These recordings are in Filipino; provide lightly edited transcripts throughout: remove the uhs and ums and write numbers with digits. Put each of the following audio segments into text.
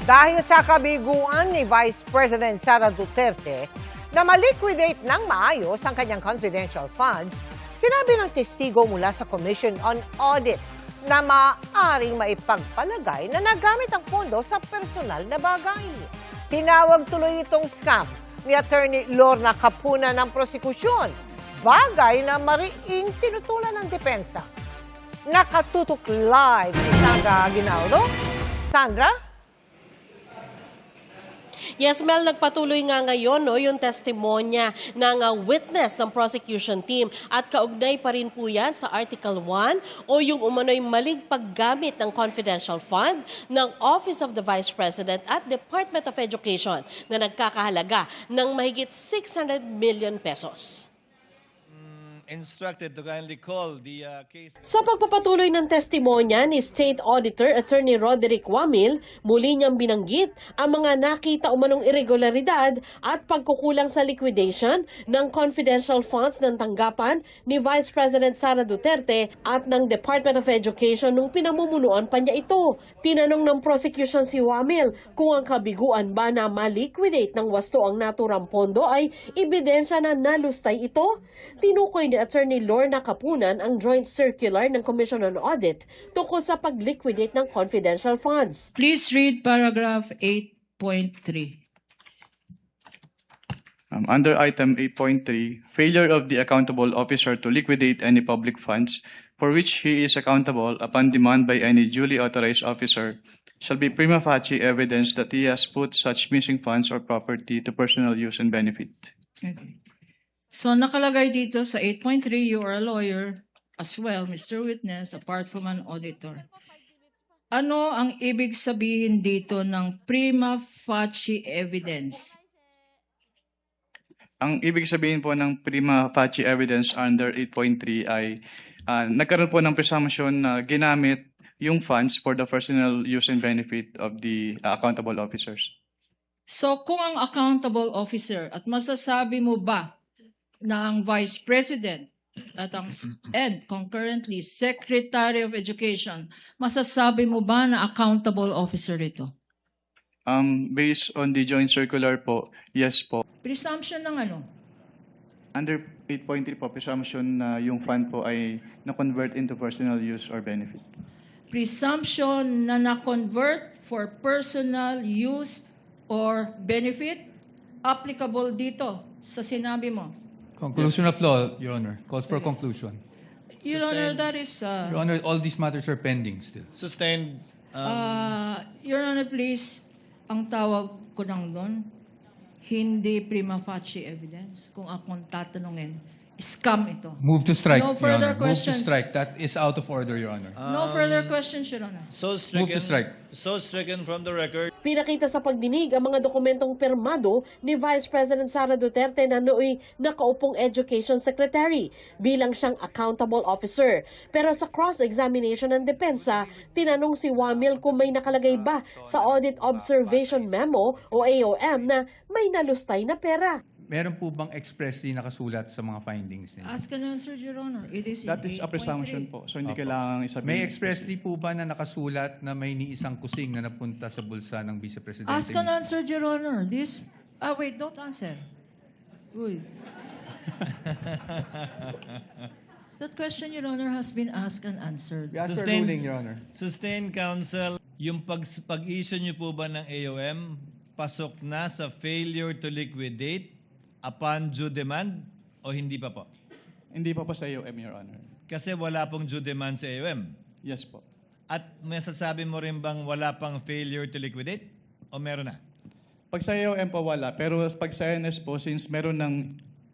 Dahil sa kabiguan ni Vice President Sara Duterte na maliquidate ng maayos ang kanyang confidential funds, sinabi ng testigo mula sa Commission on Audit na maaaring maipagpalagay na nagamit ang pondo sa personal na bagay. Tinawag tuloy itong scam ni Attorney Lorna Capuna ng prosekusyon, bagay na mariing tinutulan ng depensa. Nakatutok live si Sandra Aguinaldo. Sandra? Yes, Mel, nagpatuloy nga ngayon yung testimonya ng witness ng prosecution team at kaugnay pa rin po yan sa Article 1 o yung umano'y maling paggamit ng confidential fund ng Office of the Vice President at Department of Education na nagkakahalaga ng mahigit 600 million pesos. Instructed to kindly call the case. Sa pagpapatuloy ng testimonya ni State Auditor Attorney Roderick Wamil, muli niyang binanggit ang mga nakita umanong irregularidad at pagkukulang sa liquidation ng confidential funds ng tanggapan ni Vice President Sara Duterte at ng Department of Education nung pinamumunuan pa niya ito. Tinanong ng prosecution si Wamil kung ang kabiguan ba na maliquidate ng wasto ang naturang pondo ay ebidensya na nalustay ito. Tinukoy ni Attorney Lorna Capunan ang joint circular ng Commission on Audit tungkol sa pag-liquidate ng confidential funds. Please read paragraph 8.3. Under item 8.3, failure of the accountable officer to liquidate any public funds for which he is accountable upon demand by any duly authorized officer shall be prima facie evidence that he has put such missing funds or property to personal use and benefit. Okay. So nakalagay dito sa 8.3, you are a lawyer as well, Mr. Witness, apart from an auditor. Ano ang ibig sabihin dito ng prima facie evidence? Ang ibig sabihin po ng prima facie evidence under 8.3 ay nagkaroon po ng presumption na ginamit yung funds for the personal use and benefit of the accountable officers. So kung ang accountable officer at masasabi mo ba na ang Vice President at ang and concurrently Secretary of Education, masasabi mo ba na accountable officer ito? Based on the joint circular po, yes po. Presumption ng ano? Under 8.3 po, presumption na yung fund po ay na-convert into personal use or benefit. Presumption na na-convert for personal use or benefit applicable dito sa sinabi mo. Conclusion of law, Your Honor. Calls for conclusion. Your Honor, that is... Your Honor, all these matters are pending still. Sustained. Your Honor, please, ang tawag ko lang doon, hindi prima facie evidence. Kung akong tatanungin, scam ito. Move to strike, No Your further Honor. Move to questions. strike. That is out of order, Your Honor. No further questions, Your Honor. So Move to strike. stricken from the record. Pinakita sa pagdinig ang mga dokumentong pirmado ni Vice President Sara Duterte na nooy nakaupong Education Secretary bilang siyang accountable officer. Pero sa cross-examination ng depensa, tinanong si Wamil kung may nakalagay ba sa Audit Observation Memo o AOM na may nalustay na pera. Meron po bang expressly nakasulat sa mga findings niya? Ask and answer, Your Honor. It is in That is a 8.3. presumption po. So hindi Opo. kailangang isabihin. May expressly po ba na nakasulat na may niisang kusing na napunta sa bulsa ng Vice Presidente? Ask and answer, Your Honor. This... wait, don't answer. Uy. That question, Your Honor, has been asked and answered. We ask for Sustained. ruling, Your Honor. Sustained counsel, yung pag-issue niyo po ba ng AOM, pasok na sa failure to liquidate upon due demand o hindi pa po? Hindi pa po sa AOM, Your Honor. Kasi wala pong due demand sa AOM. Yes po. At masasabi mo rin bang wala pang failure to liquidate? O meron na? Pag sa AOM po wala, pero pag sa NS po, since meron ng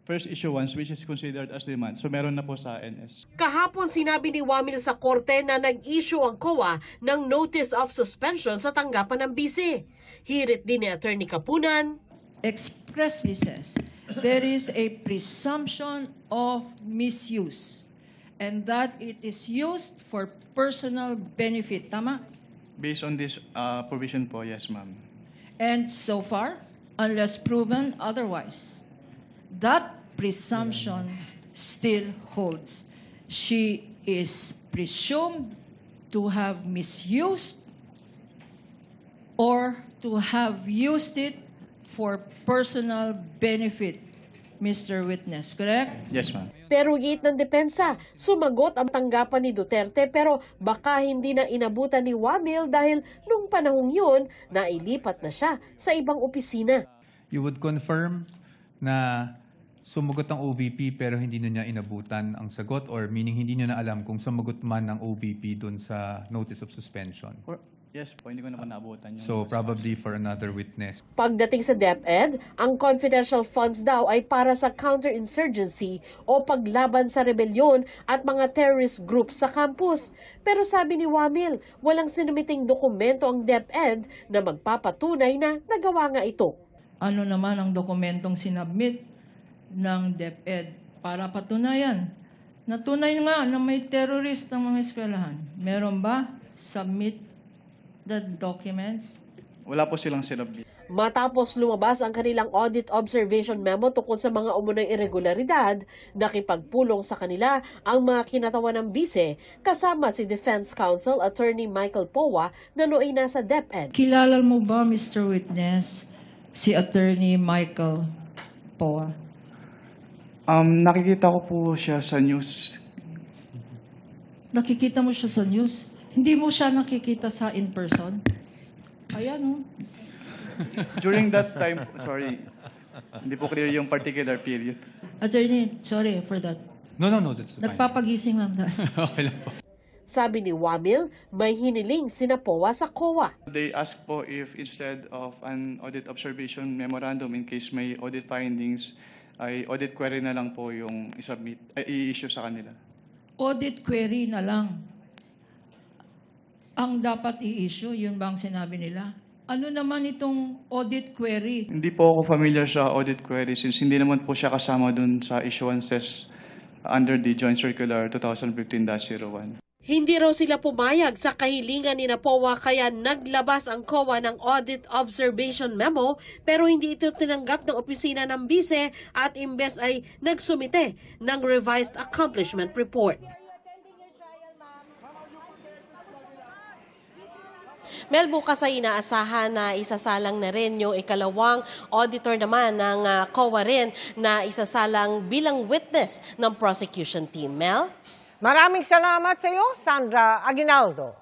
first issuance which is considered as demand, so meron na po sa NS. Kahapon sinabi ni Wamil sa korte na nag-issue ang COA ng Notice of Suspension sa tanggapan ng BC. Hirit din ni Attorney Capunan. Expressly says, there is a presumption of misuse and that it is used for personal benefit. Tama? Based on this provision po, yes ma'am. And so far, unless proven otherwise, that presumption still holds. She is presumed to have misused or to have used it for personal benefit, Mr. Witness, correct? Yes, ma'am. Pero giit ng depensa, sumagot ang tanggapan ni Duterte pero baka hindi na inabutan ni Wamil dahil nung panahong yun, nailipat na siya sa ibang opisina. You would confirm na sumagot ang OVP pero hindi na niya inabutan ang sagot, or meaning hindi niya na alam kung sumagot man ng OVP dun sa notice of suspension. Yes po, hindi ko naman naabutan yung... So probably for another witness. Pagdating sa DepEd, ang confidential funds daw ay para sa counterinsurgency o paglaban sa rebelyon at mga terrorist groups sa campus. Pero sabi ni Wamil, walang sinumiting dokumento ang DepEd na magpapatunay na nagawa nga ito. Ano naman ang dokumentong sinabmit ng DepEd para patunayan? Natunay nga na may terrorist ang mga eskwelahan. Meron ba? Submit the documents? Wala po silang sinabit. Matapos lumabas ang kanilang audit observation memo tungkol sa mga umunang irregularidad, nakipagpulong sa kanila ang mga kinatawan ng bise kasama si Defense Counsel Attorney Michael Powa na nooy nasa DepEd. Kilala mo ba, Mr. Witness, si Attorney Michael Powa? Nakikita ko po siya sa news. Nakikita mo siya sa news? Hindi mo siya nakikita sa in-person? Ayan, oh. During that time, sorry, hindi po clear yung particular period. Attorney, sorry for that. No, that's fine. Nagpapagising lang tayo. Okay lang po. Sabi ni Wamil, may hiniling sina Powa sa COA. They ask po if instead of an audit observation memorandum in case may audit findings, ay audit query na lang po yung i-issue sa kanila. Audit query na lang ang dapat i-issue, yun ba ang sinabi nila? Ano naman itong audit query? Hindi po ako familiar sa audit query since hindi naman po siya kasama dun sa issuances under the Joint Circular 2015-01. Hindi raw sila pumayag sa kahilingan ni Powa kaya naglabas ang COA ng Audit Observation Memo pero hindi ito tinanggap ng opisina ng bise at imbes ay nagsumite ng Revised Accomplishment Report. Mel, bukas ay inaasahan na isasalang na rin yung ikalawang auditor naman ng COA rin na isasalang bilang witness ng prosecution team. Mel? Maraming salamat sa iyo, Sandra Aguinaldo.